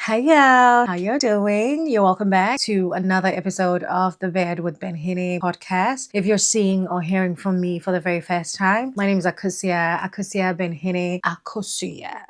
Hi y'all, how you doing? You're welcome back to another episode of the VSDC podcast. If you're seeing or hearing from me for the very first time, my name is akosuabenhene,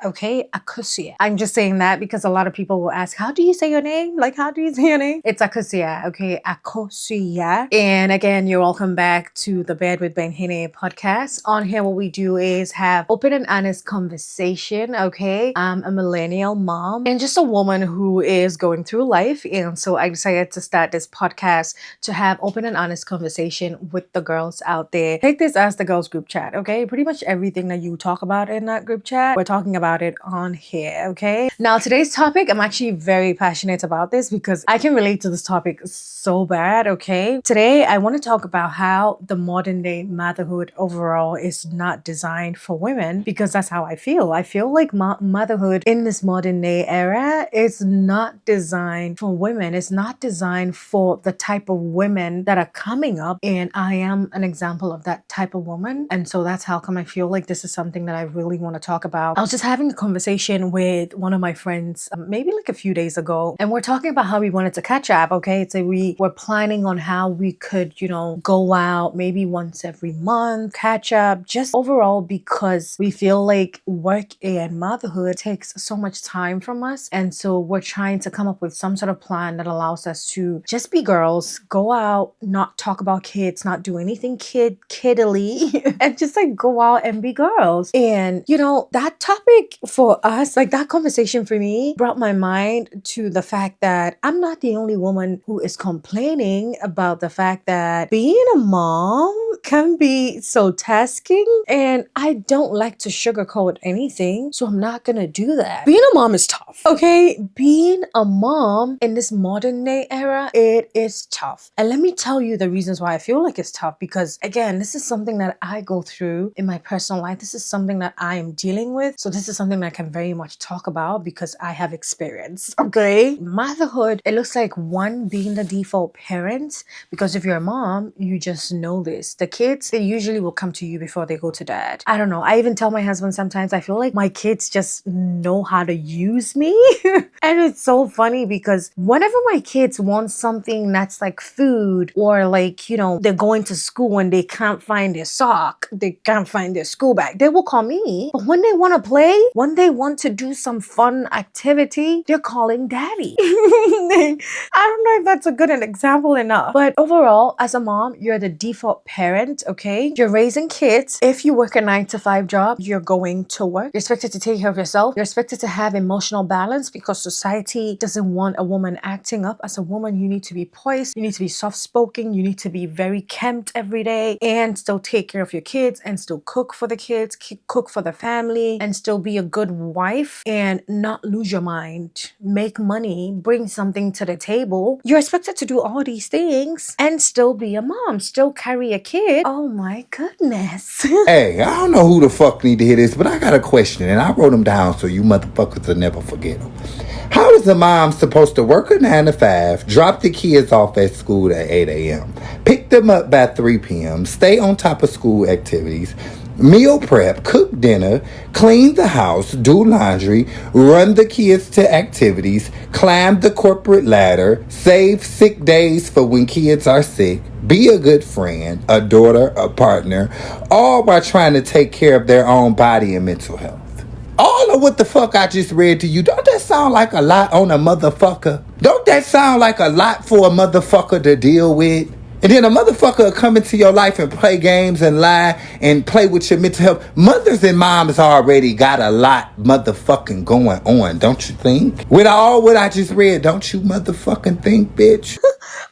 okay? Akosia. I'm just saying that because a lot of people will ask, how do you say your name? Like, how do you say your name? It's Akosia, okay? Akosia. And again, you're welcome back to the VSDC podcast. On here, what we do is have open and honest conversation, okay? I'm a millennial mom and just a woman who is going through life. And so I decided to start this podcast to have open and honest conversation with the girls out there. Take this as the girls group chat, okay? Pretty much everything that you talk about in that group chat, we're talking about it on here, okay? Now, today's topic, I'm actually very passionate about this because I can relate to this topic so bad, okay? Today, I want to talk about how the modern day motherhood overall is not designed for women because that's how I feel. I feel like motherhood in this modern day era is not designed for women. It's not designed for the type of women that are coming up. And I am an example of that type of woman. And so that's how come I feel like this is something that I really want to talk about. I was just having a conversation with one of my friends, maybe like a few days ago, and we're talking about how we wanted to catch up, okay? So we were planning on how we could, go out maybe once every month, catch up, just overall because we feel like work and motherhood takes so much time from us. And so we're trying to come up with some sort of plan that allows us to just be girls, go out, not talk about kids, not do anything kiddily, and just like go out and be girls. And that topic for us, like that conversation for me brought my mind to the fact that I'm not the only woman who is complaining about the fact that being a mom can be so tasking, and I don't like to sugarcoat anything, so I'm not gonna do that. Being a mom is tough, okay? Being a mom in this modern day era, it is tough. And let me tell you the reasons why I feel like it's tough, because again, this is something that I go through in my personal life. This is something that I am dealing with. So this is something that I can very much talk about because I have experience, okay? Motherhood, it looks like one, being the default parent, because if you're a mom, you just know this. The kids, they usually will come to you before they go to dad. I don't know. I even tell my husband sometimes I feel like my kids just know how to use me. And it's so funny because whenever my kids want something that's like food or like, they're going to school and they can't find their sock, they can't find their school bag, they will call me. But when they want to play, when they want to do some fun activity, they're calling daddy. I don't know if that's a good example enough. But overall, as a mom, you're the default parent, okay? You're raising kids. If you work a 9-to-5 job, you're going to work. You're expected to take care of yourself. You're expected to have emotional balance because society doesn't want a woman acting up. As a woman, you need to be poised. You need to be soft-spoken. You need to be very kempt every day and still take care of your kids and still cook for the kids, cook for the family, and still be a good wife and not lose your mind, make money, bring something to the table. You're expected to do all these things and still be a mom, still carry a kid. Oh my goodness. Hey, I don't know who the fuck need to hear this, but I got a question, and I wrote them down so you motherfuckers will never forget them. How is a mom supposed to work a 9-to-5, drop the kids off at school at 8 a.m., pick them up by 3 p.m., stay on top of school activities, meal prep, cook dinner, clean the house, do laundry, run the kids to activities, climb the corporate ladder, save sick days for when kids are sick, be a good friend, a daughter, a partner, all while trying to take care of their own body and mental health? All of what the fuck I just read to you, don't that sound like a lot on a motherfucker? Don't that sound like a lot for a motherfucker to deal with? And then a motherfucker will come into your life and play games and lie and play with your mental health. Mothers and moms already got a lot motherfucking going on, don't you think? With all what I just read, don't you motherfucking think, bitch?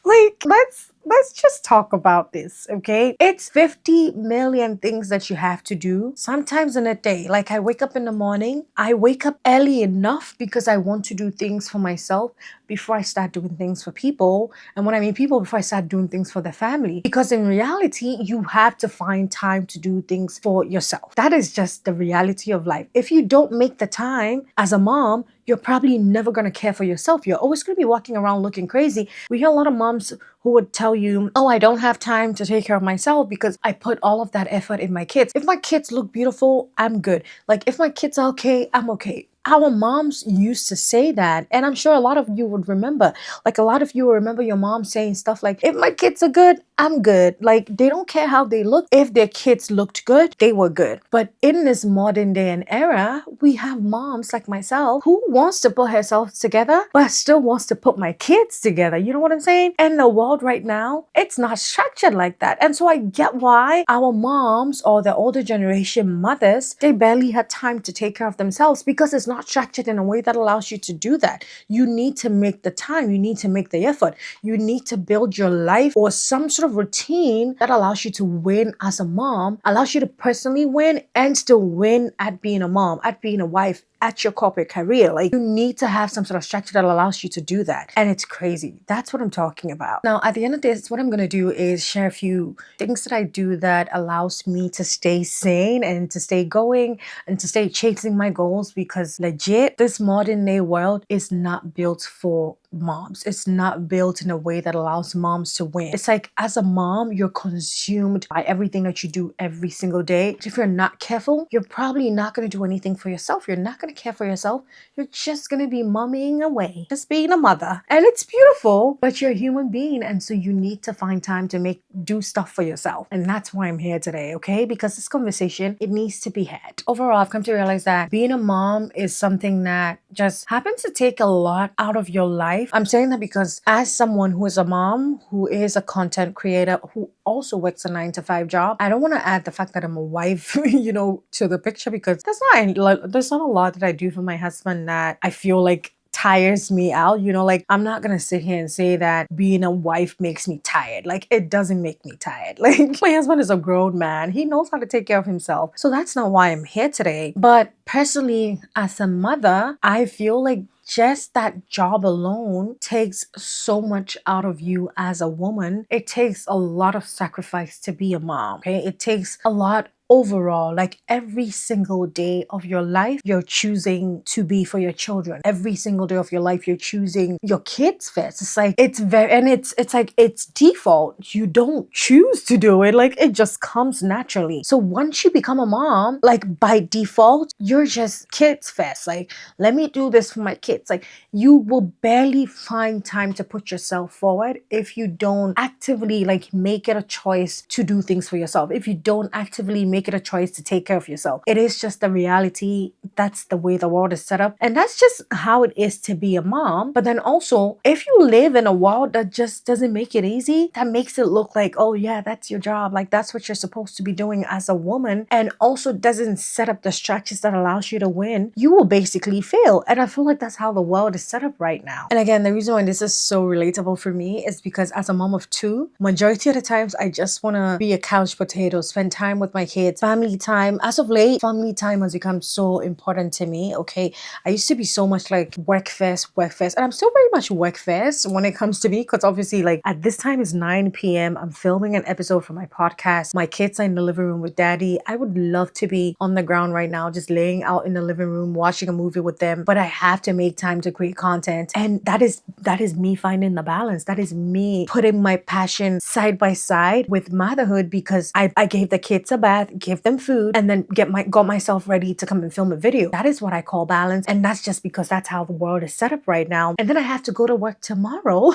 Like, let's just talk about this, okay? It's 50 million things that you have to do sometimes in a day. Like, I wake up in the morning, I wake up early enough because I want to do things for myself before I start doing things for people. And when I mean people, before I start doing things for the family. Because in reality, you have to find time to do things for yourself. That is just the reality of life. If you don't make the time as a mom, you're probably never going to care for yourself. You're always going to be walking around looking crazy. We hear a lot of moms who would tell you, oh, I don't have time to take care of myself because I put all of that effort in my kids. If my kids look beautiful, I'm good. Like if my kids are okay, I'm okay. Our moms used to say that, and I'm sure a lot of you would remember. Like a lot of you remember your mom saying stuff like, if my kids are good, I'm good. Like they don't care how they look. If their kids looked good, they were good. But in this modern day and era, we have moms like myself who wants to put herself together, but still wants to put my kids together. You know what I'm saying? And the world right now, it's not structured like that. And so I get why our moms or the older generation mothers, they barely had time to take care of themselves because it's not structured in a way that allows you to do that. You need to make the time. You need to make the effort. You need to build your life or some sort of routine that allows you to win as a mom, allows you to personally win and still win at being a mom, at being a wife, at your corporate career. Like you need to have some sort of structure that allows you to do that. And it's crazy. That's what I'm talking about. Now, at the end of this, what I'm going to do is share a few things that I do that allows me to stay sane and to stay going and to stay chasing my goals, because legit, this modern day world is not built for moms. It's not built in a way that allows moms to win. It's like as a mom, you're consumed by everything that you do every single day. If you're not careful, you're probably not going to do anything for yourself. You're not going to care for yourself. You're just going to be mumming away, just being a mother. And it's beautiful, but you're a human being. And so you need to find time to do stuff for yourself. And that's why I'm here today, okay? Because this conversation, it needs to be had. Overall, I've come to realize that being a mom is something that just happens to take a lot out of your life. I'm saying that because as someone who is a mom, who is a content creator, who also works a 9-to-5 job, I don't want to add the fact that I'm a wife, to the picture, because there's not a lot that I do for my husband that I feel like tires me out. Like I'm not gonna sit here and say that being a wife makes me tired. Like it doesn't make me tired. Like my husband is a grown man. He knows how to take care of himself. So that's not why I'm here today. But personally, as a mother, I feel like just that job alone takes so much out of you as a woman. It takes a lot of sacrifice to be a mom, okay? It takes a lot overall. Like every single day of your life, you're choosing to be for your children. Every single day of your life, you're choosing your kids first. It's like, it's default. You don't choose to do it. Like it just comes naturally. So once you become a mom, like by default, you're just kids first. Like, let me do this for my kids. Like you will barely find time to put yourself forward if you don't actively like make it a choice to do things for yourself. If you don't actively make it a choice to take care of yourself. It is just the reality. That's the way the world is set up. And that's just how it is to be a mom. But then also, if you live in a world that just doesn't make it easy, that makes it look like, oh yeah, that's your job. Like that's what you're supposed to be doing as a woman. And also doesn't set up the structures that allows you to win, you will basically fail. And I feel like that's how the world is set up right now. And again, the reason why this is so relatable for me is because as a mom of two, majority of the times I just want to be a couch potato, spend time with my kids, family time. As of late, family time has become so important to me, okay? I used to be so much like work first, and I'm still very much work first when it comes to me, because obviously like at this time it's 9 p.m. I'm filming an episode for my podcast. My kids are in the living room with daddy. I would love to be on the ground right now, just laying out in the living room, watching a movie with them, but I have to make time to create content. And that is me finding the balance. That is me putting my passion side by side with motherhood, because I gave the kids a bath, give them food, and then got myself ready to come and film a video. That is what I call balance. And that's just because that's how the world is set up right now. And then I have to go to work tomorrow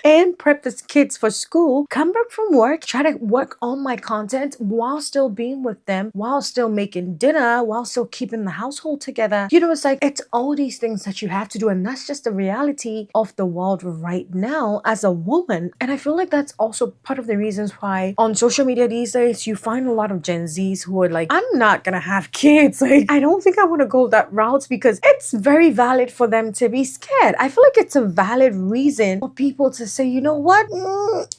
and prep the kids for school, come back from work, try to work on my content while still being with them, while still making dinner, while still keeping the household together. It's like, it's all these things that you have to do. And that's just the reality of the world right now as a woman. And I feel like that's also part of the reasons why on social media these days, you find a lot of Gen Zs who are like, I'm not gonna have kids. Like, I don't think I want to go that route, because it's very valid for them to be scared. I feel like it's a valid reason for people to say, you know what?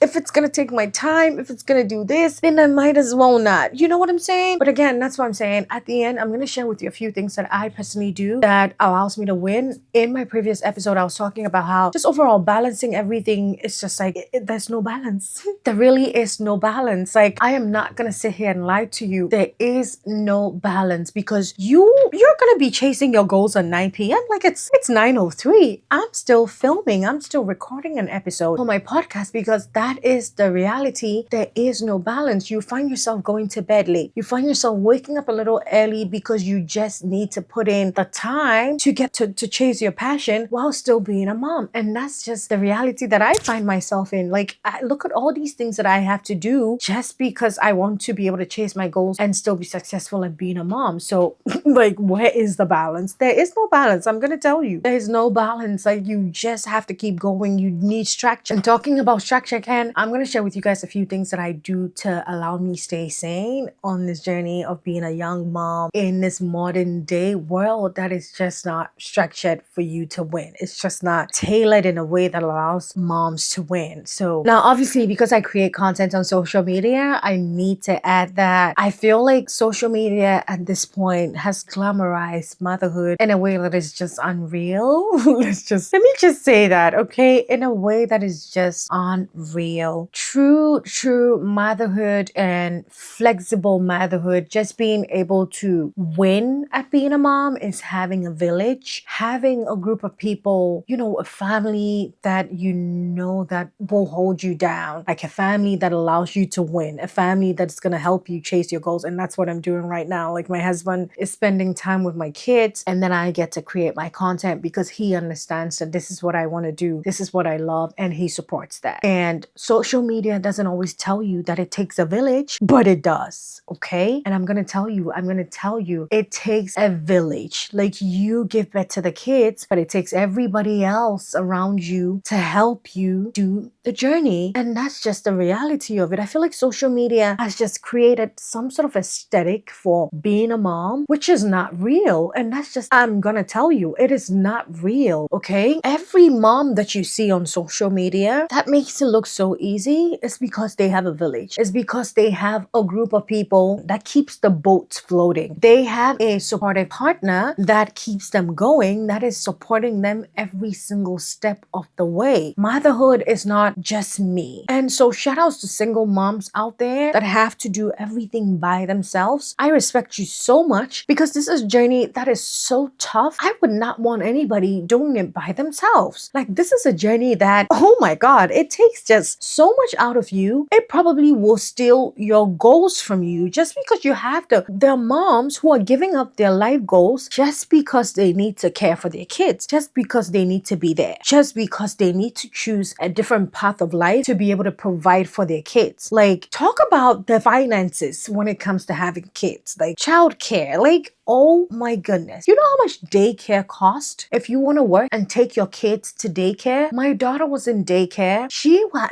If it's gonna take my time, if it's gonna do this, then I might as well not. You know what I'm saying? But again, that's what I'm saying. At the end, I'm gonna share with you a few things that I personally do that allows me to win. In my previous episode, I was talking about how just overall balancing everything is just like, there's no balance. There really is no balance. Like, I am not gonna sit here and lie to to you, there is no balance because you're gonna be chasing your goals at 9 p.m. Like it's 9:03. I'm still filming, I'm still recording an episode for my podcast because that is the reality. There is no balance. You find yourself going to bed late. You find yourself waking up a little early because you just need to put in the time to get to chase your passion while still being a mom. And that's just the reality that I find myself in. Like, I look at all these things that I have to do just because I want to be able to chase my goals and still be successful at being a mom. So, like, where is the balance? There is no balance. I'm gonna tell you, there is no balance. Like, you just have to keep going. You need structure. And talking about structure, I'm gonna share with you guys a few things that I do to allow me stay sane on this journey of being a young mom in this modern day world that is just not structured for you to win. It's just not tailored in a way that allows moms to win. So now, obviously, because I create content on social media, I need to add that I feel like social media at this point has glamorized motherhood in a way that is just unreal. Let me just say that, okay? In a way that is just unreal. True motherhood and flexible motherhood, just being able to win at being a mom is having a village, having a group of people, a family that that will hold you down, like a family that allows you to win, a family that's going to help you chase your goals. And that's what I'm doing right now. Like, my husband is spending time with my kids, and then I get to create my content because he understands that this is what I want to do, this is what I love, and he supports that. And social media doesn't always tell you that it takes a village, but it does, okay? And I'm going to tell you, it takes a village. Like, you give birth to the kids, but it takes everybody else around you to help you do the journey. And that's just the reality of it. I feel like social media has just created some sort of aesthetic for being a mom, which is not real. And that's just, I'm gonna tell you, it is not real, okay? Every mom that you see on social media that makes it look so easy is because they have a village. It's because they have a group of people that keeps the boats floating. They have a supportive partner that keeps them going, that is supporting them every single step of the way. Motherhood is not just me. And so shout outs to single moms out there that have to do everything by themselves. I respect you so much because this is a journey that is so tough. I would not want anybody doing it by themselves. Like, this is a journey that, oh my God, it takes just so much out of you. It probably will steal your goals from you just because you have to. There are moms who are giving up their life goals just because they need to care for their kids, just because they need to be there, just because they need to choose a different path of life to be able to provide for their kids. Like, talk about the finances when it comes to having kids, like childcare. Like, oh my goodness. You know how much daycare costs if you want to work and take your kids to daycare? My daughter was in daycare.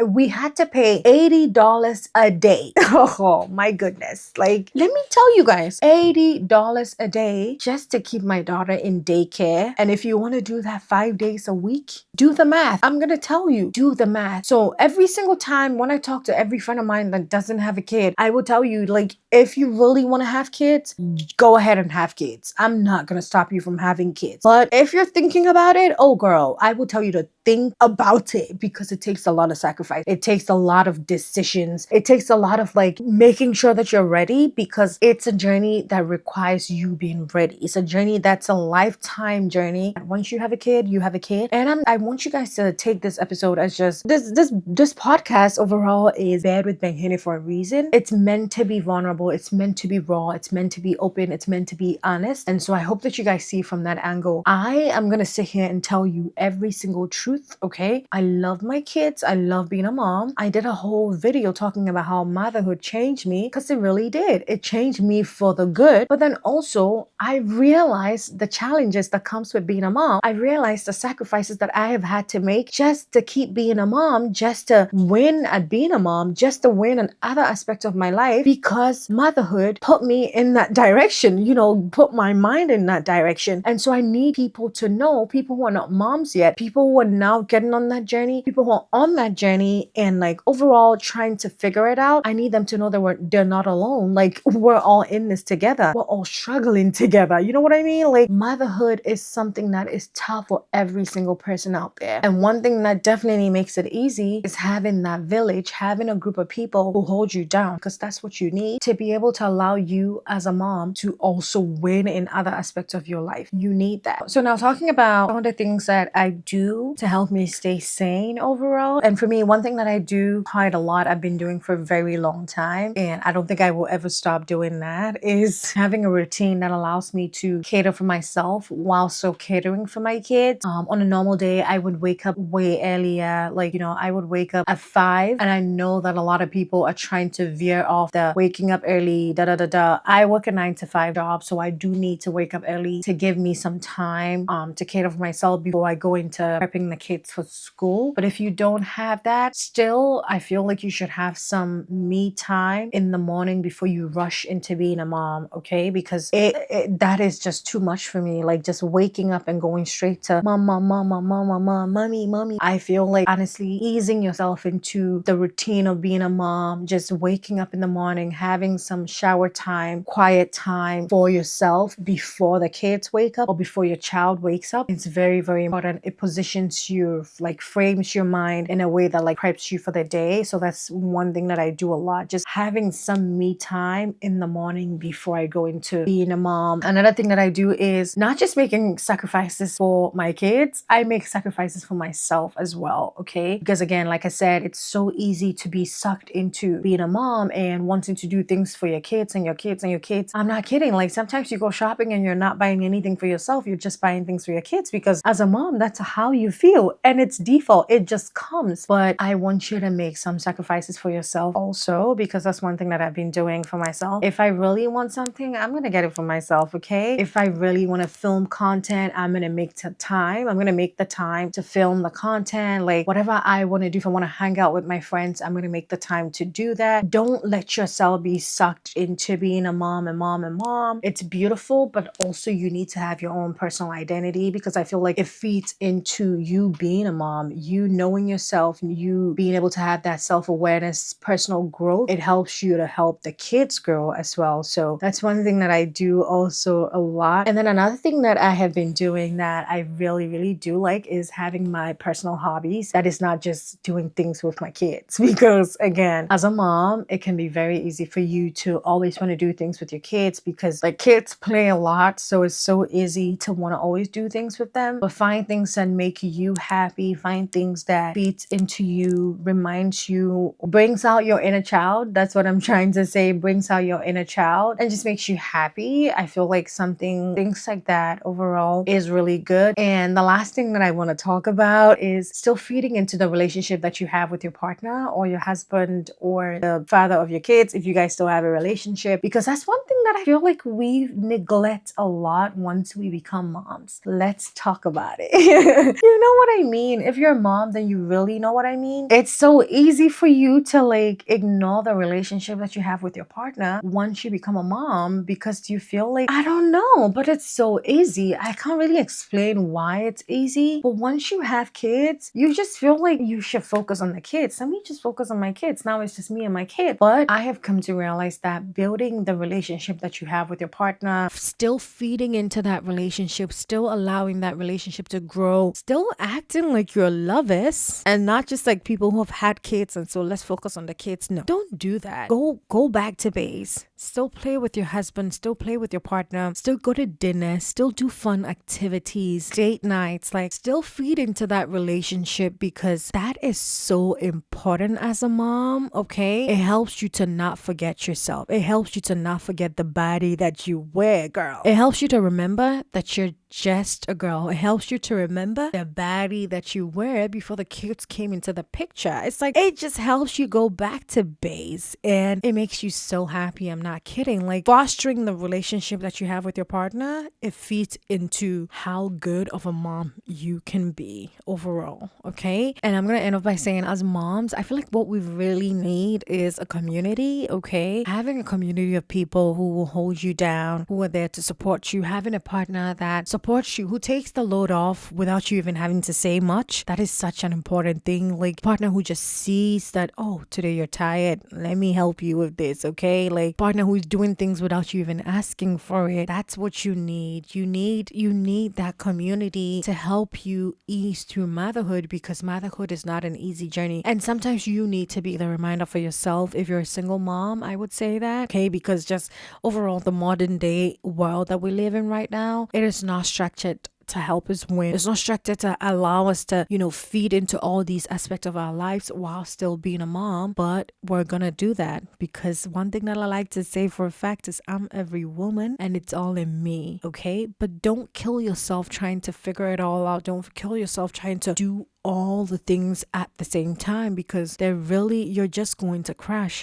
We had to pay $80 a day. Oh my goodness. Like, let me tell you guys, $80 a day just to keep my daughter in daycare. And if you want to do that 5 days a week, do the math. I'm going to tell you, do the math. So every single time when I talk to every friend of mine that doesn't have a kid, I will tell you, like, if you really want to have kids, go ahead and have kids. I'm not going to stop you from having kids. But if you're thinking about it, oh girl, I will tell you to think about it because it takes a lot of sacrifice. It takes a lot of decisions. It takes a lot of like making sure that you're ready because it's a journey that requires you being ready. It's a journey that's a lifetime journey. Once you have a kid, you have a kid. And I want you guys to take this episode as just this podcast overall is Bad with Benhene for a reason. It's meant to be vulnerable. It's meant to be raw. It's meant to be open. It's meant to be honest. And so I hope that you guys see from that angle. I am going to sit here and tell you every single truth. Okay, I love my kids. I love being a mom. I did a whole video talking about how motherhood changed me because it really did. It changed me for the good. But then also I realized the challenges that comes with being a mom. I realized the sacrifices that I have had to make just to keep being a mom, just to win at being a mom, just to win in other aspects of my life because motherhood put me in that direction, put my mind in that direction. And so I need people to know, people who are not moms yet, people who are now getting on that journey, people who are on that journey and like overall trying to figure it out. I need them to know that they're not alone. Like we're all in this together. We're all struggling together. You know what I mean? Like motherhood is something that is tough for every single person out there. And one thing that definitely makes it easy is having that village, having a group of people who hold you down, because that's what you need to be able to allow you as a mom to also win in other aspects of your life. You need that. So now talking about some of the things that I do to help me stay sane overall. And for me, one thing that I do quite a lot, I've been doing for a very long time, and I don't think I will ever stop doing that, is having a routine that allows me to cater for myself while still catering for my kids. On a normal day, I would wake up way earlier. Like, I would wake up at 5, and I know that a lot of people are trying to veer off the waking up early, I work a 9 to 5 job, so I do need to wake up early to give me some time to cater for myself before I go into prepping the kids for school. But if you don't have that, still, I feel like you should have some me time in the morning before you rush into being a mom, okay? Because that is just too much for me. Like just waking up and going straight to mama, mommy. I feel like honestly easing yourself into the routine of being a mom, just waking up in the morning, having some shower time, quiet time for yourself before the kids wake up or before your child wakes up. It's very, very important. It positions you, like frames your mind in a way that like preps you for the day. So that's one thing that I do a lot. Just having some me time in the morning before I go into being a mom. Another thing that I do is not just making sacrifices for my kids, I make sacrifices for myself as well, okay? Because again, like I said, it's so easy to be sucked into being a mom and wanting to do things for your kids and your kids and your kids. I'm not kidding. Like sometimes you go shopping and you're not buying anything for yourself. You're just buying things for your kids because as a mom, that's how you feel. And it's default. It just comes. But I want you to make some sacrifices for yourself also, because that's one thing that I've been doing for myself. If I really want something, I'm going to get it for myself, okay? If I really want to film content, I'm going to make the time. I'm going to make the time to film the content. Like whatever I want to do, if I want to hang out with my friends, I'm going to make the time to do that. Don't let yourself be sucked into being a mom and mom and mom. It's beautiful, but also you need to have your own personal identity, because I feel like it feeds into you being a mom, you knowing yourself, you being able to have that self-awareness, personal growth. It helps you to help the kids grow as well. So that's one thing that I do also a lot. And then another thing that I have been doing that I really, really do like is having my personal hobbies. That is not just doing things with my kids, because again, as a mom, it can be very easy for you to always want to do things with your kids because like kids play a lot. So it's so easy to want to always do things with them, but find things that make you happy, find things that feeds into you, reminds you, brings out your inner child. That's what I'm trying to say, brings out your inner child and just makes you happy. I feel like things like that overall is really good. And the last thing that I want to talk about is still feeding into the relationship that you have with your partner or your husband or the father of your kids, if you guys still have a relationship, because that's one thing that I feel like we neglect a lot once we become moms. Let's talk about it. You know what I mean? If you're a mom, then you really know what I mean. It's so easy for you to like ignore the relationship that you have with your partner once you become a mom because you feel like, I don't know, but it's so easy. I can't really explain why it's easy, but once you have kids, you just feel like you should focus on the kids. Let me just focus on my kids. Now it's just me and my kid. But I have come to realize that building the relationship that you have with your partner, still feeding into that relationship, still allowing that relationship to grow, still acting like you're lovers and not just like people who have had kids and so let's focus on the kids. No, don't do that. Go back to base. Still play with your husband, still play with your partner, still go to dinner, still do fun activities, date nights, like still feed into that relationship because that is so important as a mom, okay? It helps you to not forget yourself. It helps you to not forget the body that you wear, girl. It helps you to remember that you're just a girl. It helps you to remember the baddie that you were before the kids came into the picture. It's like, it just helps you go back to base, and it makes you so happy. I'm not kidding. Like, fostering the relationship that you have with your partner, it feeds into how good of a mom you can be overall. Okay. And I'm going to end off by saying, as moms, I feel like what we really need is a community. Okay. Having a community of people who will hold you down, who are there to support you, having a partner that supports you, who takes the load off without you even having to say much. That is such an important thing. Like, partner who just sees that, oh, today you're tired, let me help you with this. Okay. Like, partner who's doing things without you even asking for it. That's what you need. You need that community to help you ease through motherhood, because motherhood is not an easy journey. And sometimes you need to be the reminder for yourself. If you're a single mom, I would say that. Okay. Because just overall, the modern day world that we live in right now, it is not structured to help us win. It's not structured to allow us to, feed into all these aspects of our lives while still being a mom. But we're gonna do that, because one thing that I like to say for a fact is I'm every woman and it's all in me. Okay. But don't kill yourself trying to figure it all out. Don't kill yourself trying to do all the things at the same time, because you're just going to crash.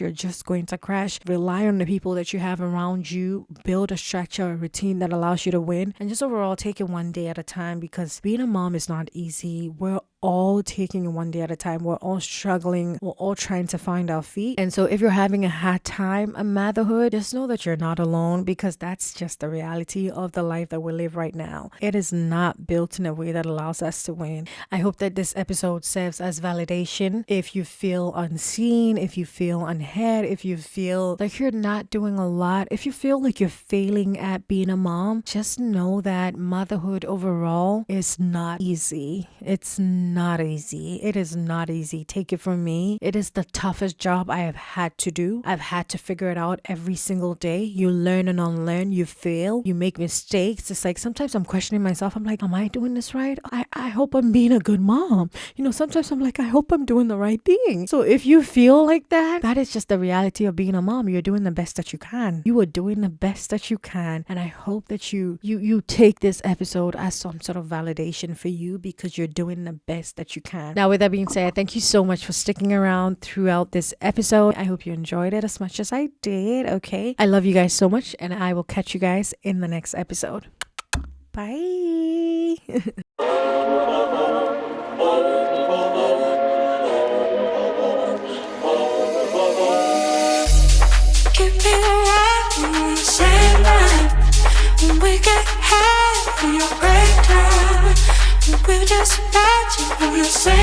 Rely on the people that you have around you. Build a structure, a routine that allows you to win, and just overall take it one day at a time, because being a mom is not easy. We're all taking it one day at a time. We're all struggling. We're all trying to find our feet. And so if you're having a hard time at motherhood, just know that you're not alone, because that's just the reality of the life that we live right now. It is not built in a way that allows us to win. I hope that this episode serves as validation. If you feel unseen, if you feel unheard, if you feel like you're not doing a lot, if you feel like you're failing at being a mom, just know that motherhood overall is not easy. It's not easy. It is not easy. Take it from me. It is the toughest job I have had to do. I've had to figure it out every single day. You learn and unlearn. You fail. You make mistakes. It's like sometimes I'm questioning myself. I'm like, am I doing this right? I hope I'm being a good mom. Sometimes I'm like, I hope I'm doing the right thing. So if you feel like that, that is just the reality of being a mom. You're doing the best that you can. You are doing the best that you can. And I hope that you take this episode as some sort of validation for you, because you're doing the best that you can. Now, with that being said, thank you so much for sticking around throughout this episode. I hope you enjoyed it as much as I did. Okay. I love you guys so much, and I will catch you guys in the next episode. Bye. Give me a ride on the same line. When we get high, when you break down, we'll just imagine we're the same.